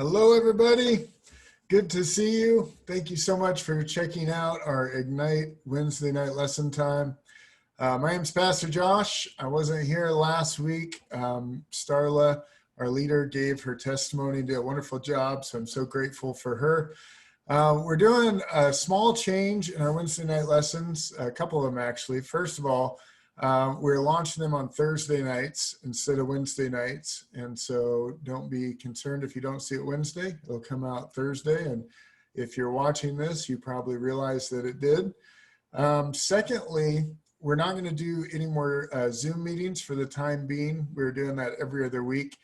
Hello, everybody. Good to see you. Thank you so much for checking out our Ignite Wednesday night lesson time. My name's Pastor Josh. I wasn't here last week. Starla, our leader, gave her testimony, did a wonderful job, so I'm so grateful for her. We're doing a small change in our Wednesday night lessons, a couple of them actually. First of all, we're launching them on Thursday nights instead of Wednesday nights. And so don't be concerned if you don't see it Wednesday. It'll come out Thursday. And if you're watching this, you probably realize that it did. Secondly, we're not going to do any more Zoom meetings for the time being. We're doing that every other week.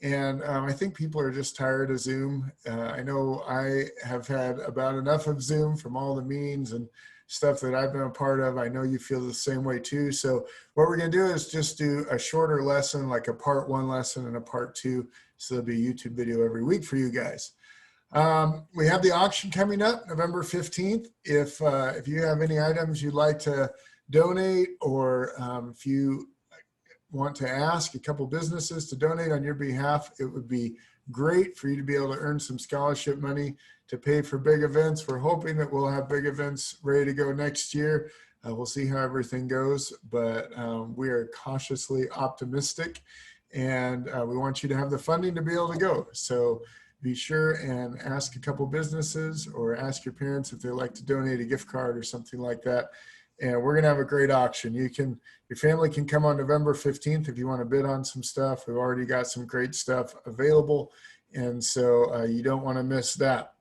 And I think people are just tired of Zoom. I know I have had about enough of Zoom from all the meetings and stuff that I've been a part of. I know you feel the same way too. So what we're going to do is just do a shorter lesson, like a part 1 lesson and a part 2. So there'll be a YouTube video every week for you guys. We have the auction coming up November 15th. If you have any items you'd like to donate, or if you want to ask a couple businesses to donate on your behalf, it would be great for you to be able to earn some scholarship money to pay for big events. We're hoping that we'll have big events ready to go next year. We'll see how everything goes, but we are cautiously optimistic, and we want you to have the funding to be able to go. So be sure and ask a couple businesses, or ask your parents if they'd like to donate a gift card or something like that. And we're gonna have a great auction. Your family can come on November 15th if you want to bid on some stuff. We've already got some great stuff available, and so you don't want to miss that.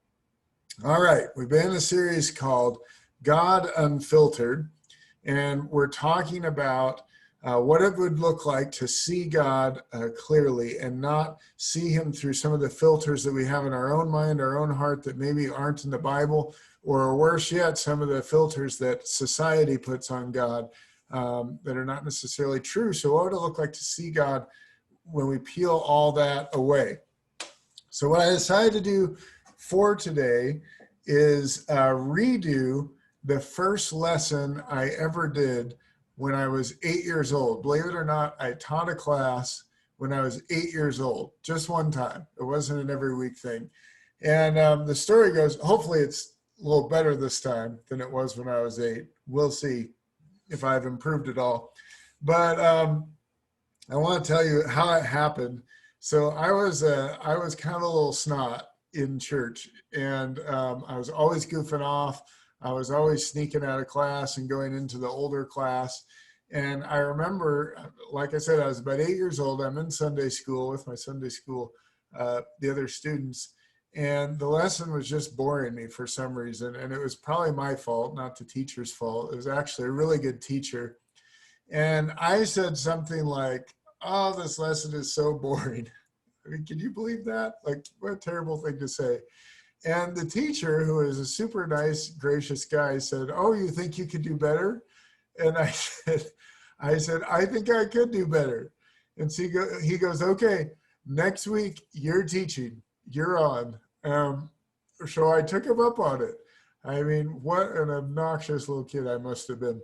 All right, we've been in a series called God Unfiltered, and we're talking about what it would look like to see God clearly and not see him through some of the filters that we have in our own mind, our own heart, that maybe aren't in the Bible, or worse yet, some of the filters that society puts on God that are not necessarily true. So what would it look like to see God when we peel all that away? So what I decided to do for today is redo the first lesson I ever did when I was 8 years old. Believe it or not, I taught a class when I was 8 years old, just one time. It wasn't an every week thing. And the story goes, hopefully it's a little better this time than it was when I was 8. We'll see if I've improved at all. But I want to tell you how it happened. So I was kind of a little snot in church, and I was always goofing off. I was always sneaking out of class and going into the older class. And I remember, like I said, I was about 8 years old. I'm in Sunday school with my Sunday school, the other students. And the lesson was just boring me for some reason. And it was probably my fault, not the teacher's fault. It was actually a really good teacher. And I said something like, "Oh, this lesson is so boring." I mean, can you believe that? Like, what a terrible thing to say. And the teacher, who is a super nice, gracious guy, said, "Oh, you think you could do better?" And I said, "I think I could do better." And so he goes, "Okay, next week you're teaching, you're on." So I took him up on it. I mean, what an obnoxious little kid I must have been.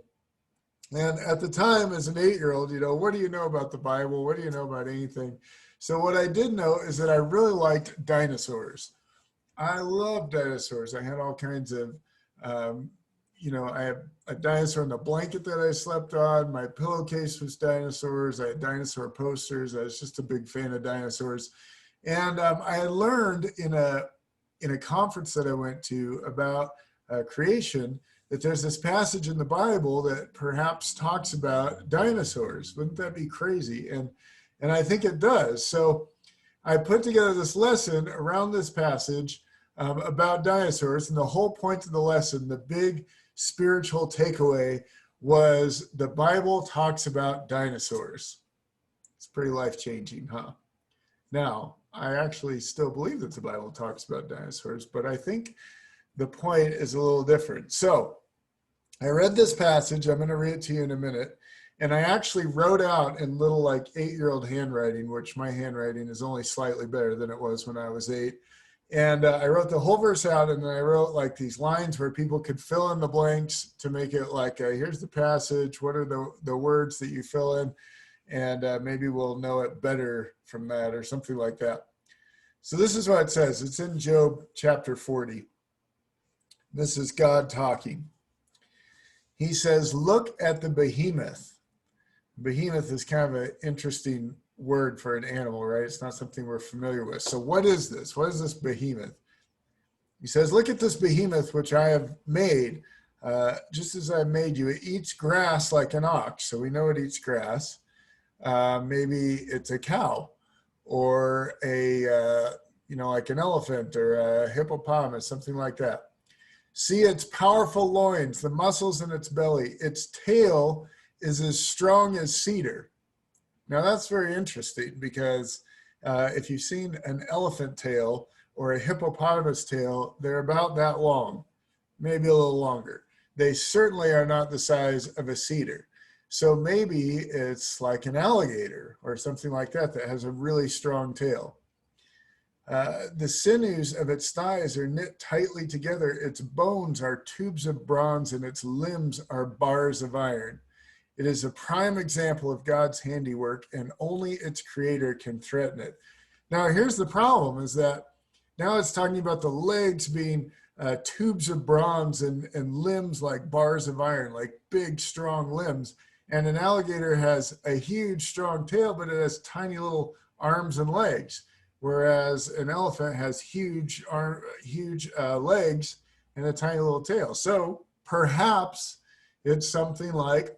And at the time, as an 8-year-old, what do you know about the Bible? What do you know about anything? So what I did know is that I really liked dinosaurs. I love dinosaurs. I had all kinds of, I had a dinosaur in the blanket that I slept on. My pillowcase was dinosaurs. I had dinosaur posters. I was just a big fan of dinosaurs. And I had learned in a conference that I went to about creation that there's this passage in the Bible that perhaps talks about dinosaurs. Wouldn't that be crazy? And I think it does. So I put together this lesson around this passage about dinosaurs, and the whole point of the lesson, the big spiritual takeaway, was the Bible talks about dinosaurs. It's pretty life-changing, huh? Now, I actually still believe that the Bible talks about dinosaurs, but I think the point is a little different. So I read this passage. I'm going to read it to you in a minute. And I actually wrote out in little like 8-year-old handwriting, which my handwriting is only slightly better than it was when I was 8. And I wrote the whole verse out, and then I wrote like these lines where people could fill in the blanks to make it like, here's the passage, what are the words that you fill in, and maybe we'll know it better from that or something like that. So this is what it says. It's in Job chapter 40. This is God talking. He says, look at the behemoth. Behemoth is kind of an interesting word for an animal, right? It's not something we're familiar with. So what is this? What is this behemoth? He says, look at this behemoth, which I have made, just as I made you. It eats grass like an ox. So we know it eats grass. Maybe it's a cow or like an elephant or a hippopotamus, something like that. See its powerful loins, the muscles in its belly. Its tail is as strong as cedar. Now that's very interesting because if you've seen an elephant tail or a hippopotamus tail, they're about that long, maybe a little longer. They certainly are not the size of a cedar. So maybe it's like an alligator or something like that has a really strong tail. The sinews of its thighs are knit tightly together. Its bones are tubes of bronze and its limbs are bars of iron. It is a prime example of God's handiwork, and only its creator can threaten it. Now, here's the problem, is that now it's talking about the legs being tubes of bronze and limbs like bars of iron, like big, strong limbs. And an alligator has a huge, strong tail, but it has tiny little arms and legs, whereas an elephant has huge legs and a tiny little tail. So perhaps it's something like,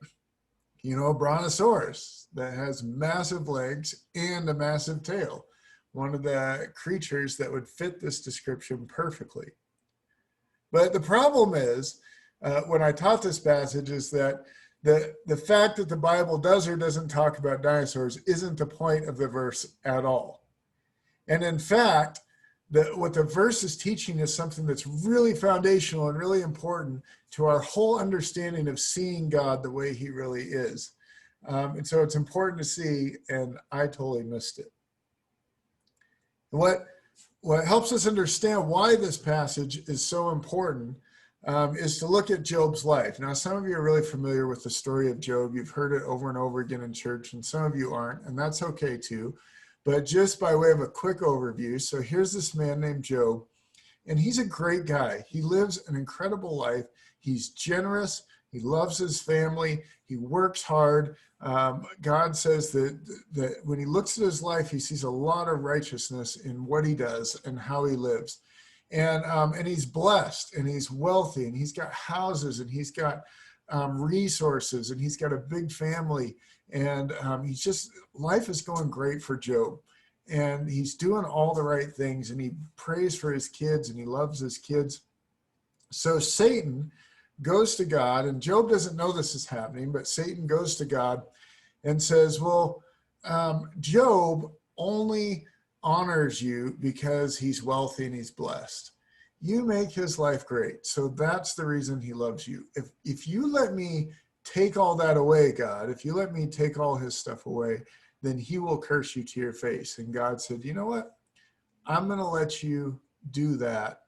a brontosaurus that has massive legs and a massive tail. One of the creatures that would fit this description perfectly. But the problem is, when I taught this passage, is that the fact that the Bible does or doesn't talk about dinosaurs isn't the point of the verse at all. And in fact, what the verse is teaching is something that's really foundational and really important to our whole understanding of seeing God the way he really is. And so it's important to see, and I totally missed it. What helps us understand why this passage is so important is to look at Job's life. Now, some of you are really familiar with the story of Job. You've heard it over and over again in church, and some of you aren't, and that's okay too. But just by way of a quick overview, so here's this man named Job, and he's a great guy. He lives an incredible life. He's generous. He loves his family. He works hard. God says that when he looks at his life, he sees a lot of righteousness in what he does and how he lives. And he's blessed, and he's wealthy, and he's got houses, and he's got resources, and he's got a big family. And life is going great for Job. And he's doing all the right things, and he prays for his kids, and he loves his kids. So Satan goes to God, and Job doesn't know this is happening, but Satan goes to God and says, well, Job only honors you because he's wealthy and he's blessed. You make his life great. So that's the reason he loves you. If you let me take all that away, God, if you let me take all his stuff away, then he will curse you to your face. And God said, you know what? I'm going to let you do that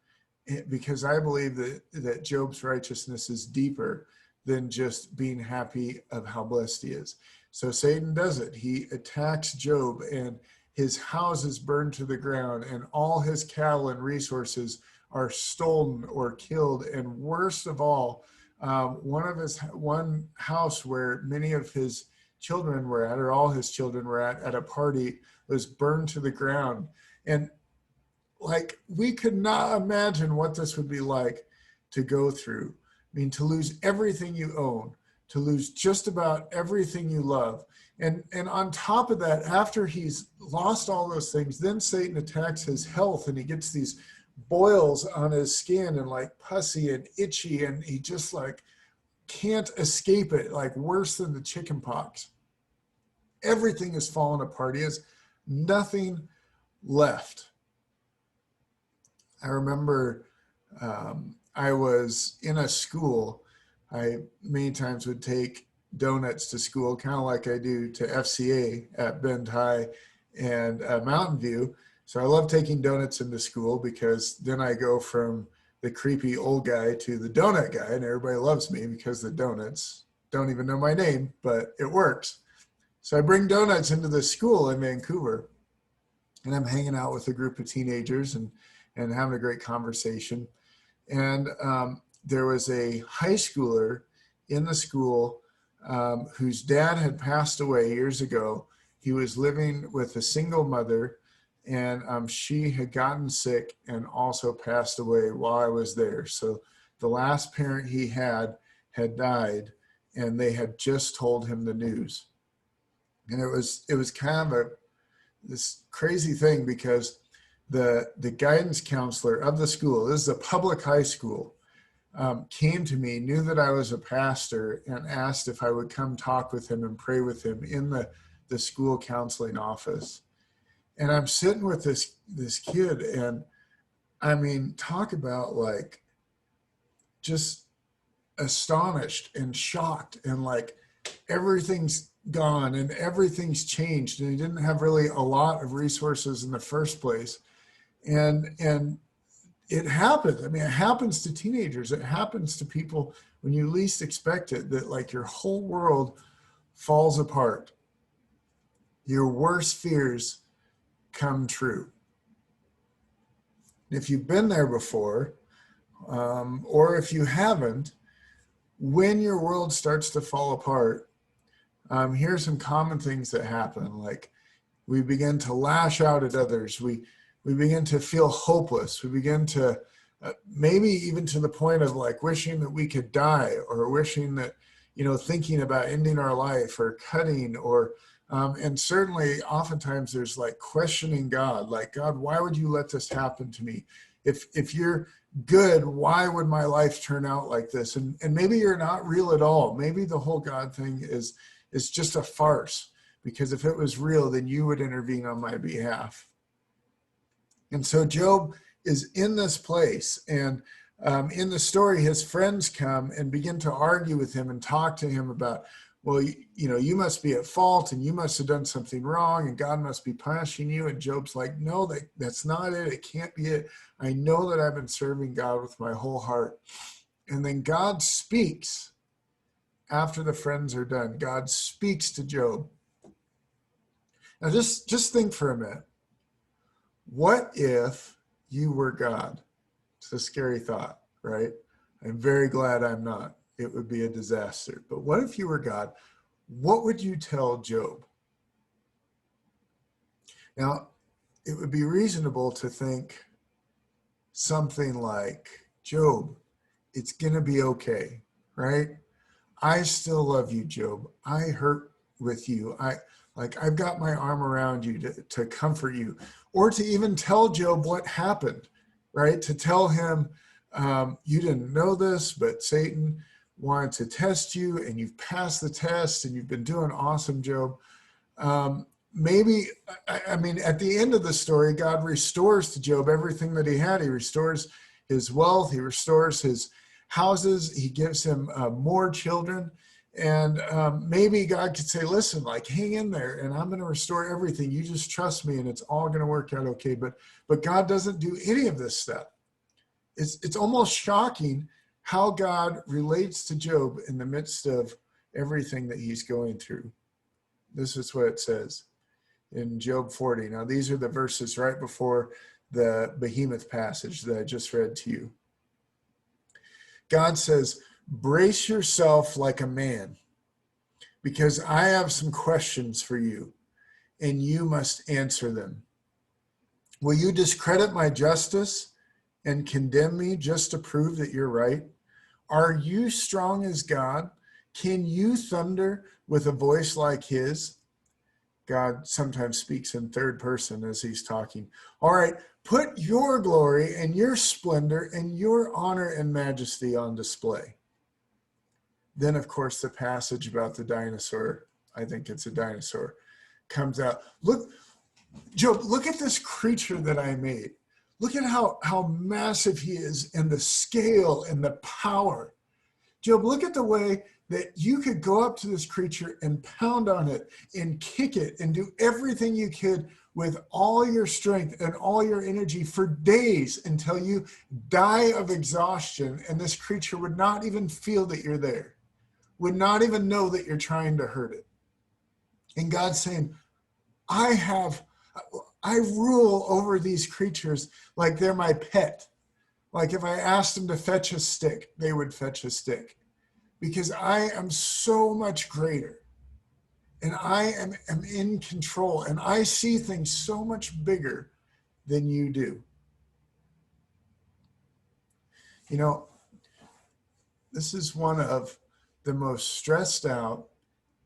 because I believe that Job's righteousness is deeper than just being happy of how blessed he is. So Satan does it. He attacks Job, and his house is burned to the ground, and all his cattle and resources are stolen or killed. And worst of all, one house where many of his children were at, or all his children were at a party, was burned to the ground. And we could not imagine what this would be like to go through. I mean, to lose everything you own, to lose just about everything you love. And on top of that, after he's lost all those things, then Satan attacks his health, and he gets these boils on his skin, and pussy and itchy, and he just can't escape it, worse than the chicken pox. Everything is falling apart. He has nothing left. I remember I was in a school. I many times would take donuts to school, kind of like I do to FCA at Bend High and Mountain View. So I love taking donuts into school because then I go from the creepy old guy to the donut guy, and everybody loves me because the donuts don't even know my name, but it works. So I bring donuts into the school in Vancouver. and I'm hanging out with a group of teenagers and having a great conversation. And there was a high schooler in the school whose dad had passed away years ago. He was living with a single mother, and she had gotten sick and also passed away while I was there. So the last parent he had died, and they had just told him the news. And it was kind of this crazy thing, because the guidance counselor of the school, this is a public high school, came to me, knew that I was a pastor, and asked if I would come talk with him and pray with him in the school counseling office. And I'm sitting with this kid, and I mean, talk about like just astonished and shocked, and like everything's gone and everything's changed, and he didn't have really a lot of resources in the first place. And it happens. I mean, it happens to teenagers. It happens to people when you least expect it, that like your whole world falls apart. Your worst fears come true. If you've been there before, or if you haven't, when your world starts to fall apart, here's some common things that happen. Like, we begin to lash out at others. We begin to feel hopeless. We begin to maybe even to the point of like wishing that we could die, or wishing that, thinking about ending our life, or cutting, or and certainly oftentimes there's like questioning God, like, God, why would you let this happen to me? If you're good, why would my life turn out like this? And maybe you're not real at all. Maybe the whole God thing is just a farce, because if it was real, then you would intervene on my behalf. And so Job is in this place, and in the story, his friends come and begin to argue with him and talk to him about, well, you must be at fault, and you must have done something wrong, and God must be punishing you. And Job's like, no, that's not it. It can't be it. I know that I've been serving God with my whole heart. And then God speaks after the friends are done. God speaks to Job. Now just think for a minute. What if you were God? It's a scary thought, right? I'm very glad I'm not. It would be a disaster. But what if you were God? What would you tell Job? Now, it would be reasonable to think something like, Job, it's going to be okay, right? I still love you, Job. I hurt with you. I've got my arm around you to comfort you, or to even tell Job what happened, right? To tell him, you didn't know this, but Satan wanted to test you, and you've passed the test, and you've been doing awesome, Job. Maybe, I mean, at the end of the story, God restores to Job everything that he had. He restores his wealth. He restores his houses. He gives him more children. And maybe God could say, listen, like, hang in there, and I'm going to restore everything. You just trust me, and it's all going to work out okay. But God doesn't do any of this stuff. It's almost shocking how God relates to Job in the midst of everything that he's going through. This is what it says in Job 40. Now, these are the verses right before the Behemoth passage that I just read to you. God says, brace yourself like a man, because I have some questions for you, and you must answer them. Will you discredit my justice and condemn me just to prove that you're right? Are you strong as God? Can you thunder with a voice like his? God sometimes speaks in third person as he's talking. All right, put your glory and your splendor and your honor and majesty on display. Then, of course, the passage about the dinosaur, I think it's a dinosaur, comes out. Look, Job, look at this creature that I made. Look at how massive he is, and the scale and the power. Job, look at the way that you could go up to this creature and pound on it and kick it and do everything you could with all your strength and all your energy for days until you die of exhaustion, and this creature would not even feel that you're there, would not even know that you're trying to hurt it. And God's saying, I rule over these creatures like they're my pet. Like if I asked them to fetch a stick, they would fetch a stick because I am so much greater and am in control and I see things so much bigger than you do. You know, this is one of the most stressed out,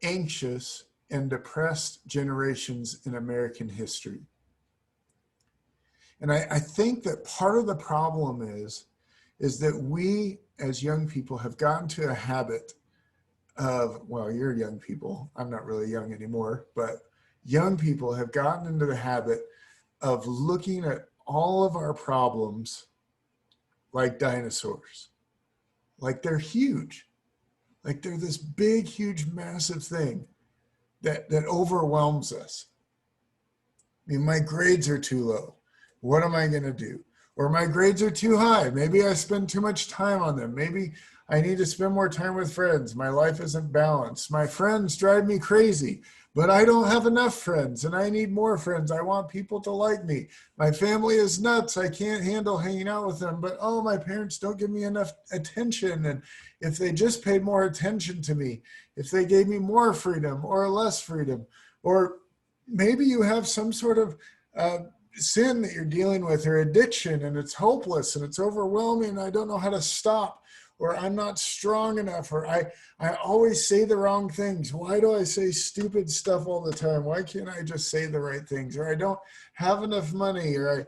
anxious, and depressed generations in American history. And I think that part of the problem is that we as young people have gotten to a habit of, well, you're young people. I'm not really young anymore, but young people have gotten into the habit of looking at all of our problems like dinosaurs, like they're huge, like they're this big, huge, massive thing that overwhelms us. I mean, my grades are too low. What am I going to do? Or my grades are too high. Maybe I spend too much time on them. Maybe I need to spend more time with friends. My life isn't balanced. My friends drive me crazy, but I don't have enough friends and I need more friends. I want people to like me. My family is nuts. I can't handle hanging out with them, but oh, my parents don't give me enough attention. And if they just paid more attention to me, if they gave me more freedom or less freedom, or maybe you have some sort of sin that you're dealing with or addiction and it's hopeless and it's overwhelming and I don't know how to stop, or I'm not strong enough, or I always say the wrong things. Why do I say stupid stuff all the time? Why can't I just say the right things? Or I don't have enough money, or I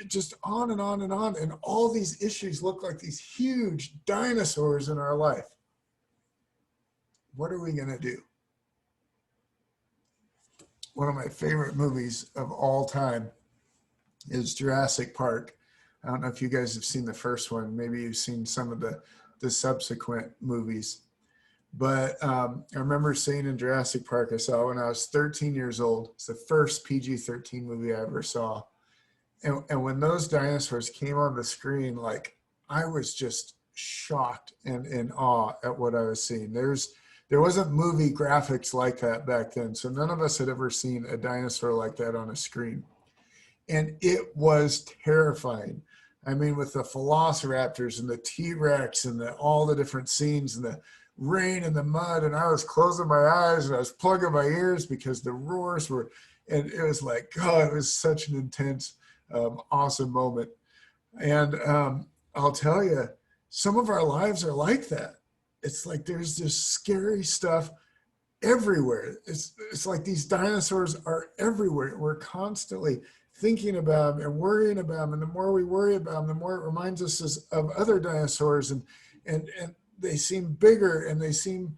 just on and on and on. And all these issues look like these huge dinosaurs in our life. What are we going to do? One of my favorite movies of all time is Jurassic Park. I don't know if you guys have seen the first one. Maybe you've seen some of the subsequent movies. But I remember seeing in Jurassic Park, I saw when I was 13 years old. It's the first PG-13 movie I ever saw. And when those dinosaurs came on the screen, like I was just shocked and in awe at what I was seeing. There wasn't movie graphics like that back then. So none of us had ever seen a dinosaur like that on a screen. And it was terrifying. I mean, with the velociraptors and the T-Rex and all the different scenes and the rain and the mud, and I was closing my eyes and I was plugging my ears because the roars were, and it was like, God, it was such an intense, awesome moment. And I'll tell you, some of our lives are like that. It's like there's this scary stuff everywhere. It's like these dinosaurs are everywhere. We're constantly thinking about them and worrying about them. And the more we worry about them, the more it reminds us of other dinosaurs. And they seem bigger and they seem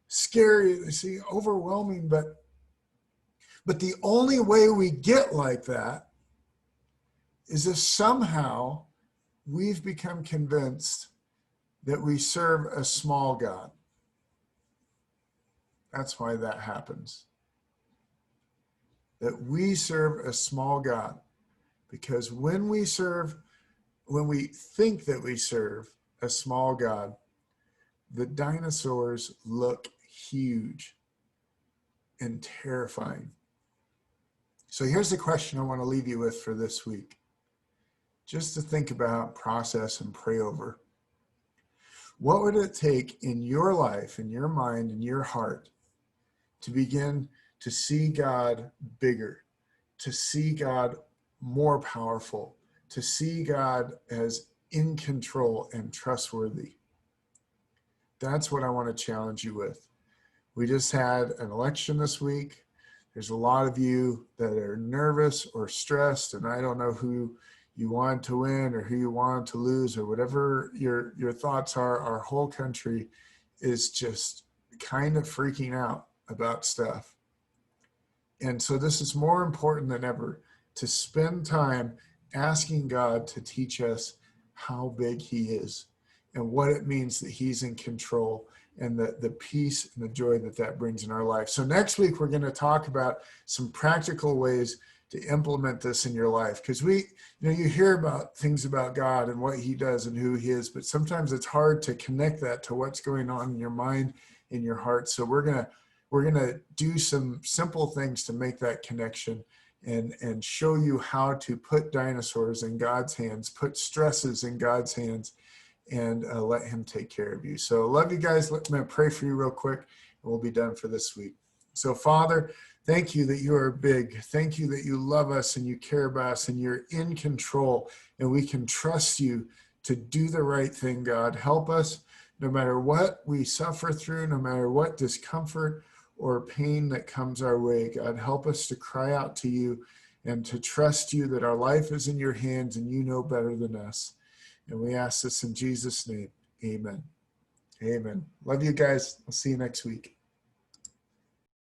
scary. They seem overwhelming. But the only way we get like that is if somehow we've become convinced that we serve a small God. That's why that happens. That we serve a small God. Because when we think that we serve a small God, the dinosaurs look huge and terrifying. So here's the question I want to leave you with for this week. Just to think about, process, and pray over. What would it take in your life, in your mind, in your heart to begin to see God bigger, to see God more powerful, to see God as in control and trustworthy? That's what I want to challenge you with. We just had an election this week. There's a lot of you that are nervous or stressed, and I don't know who you want to win or who you want to lose or whatever your thoughts are. Our whole country is just kind of freaking out about stuff. And so this is more important than ever to spend time asking God to teach us how big he is and what it means that he's in control and the peace and the joy that brings in our life. So next week, we're going to talk about some practical ways to implement this in your life. Because you hear about things about God and what he does and who he is, but sometimes it's hard to connect that to what's going on in your mind, in your heart. So we're going to do some simple things to make that connection. and show you how to put dinosaurs in God's hands, put stresses in God's hands, and let him take care of you. So love you guys. Let me pray for you real quick, and we'll be done for this week. So Father, thank you that you are big. Thank you that you love us and you care about us and you're in control, and we can trust you to do the right thing, God. Help us no matter what we suffer through, no matter what discomfort or pain that comes our way. God, help us to cry out to you and to trust you that our life is in your hands and you know better than us. And we ask this in Jesus' name. Amen. Amen. Love you guys. I'll see you next week.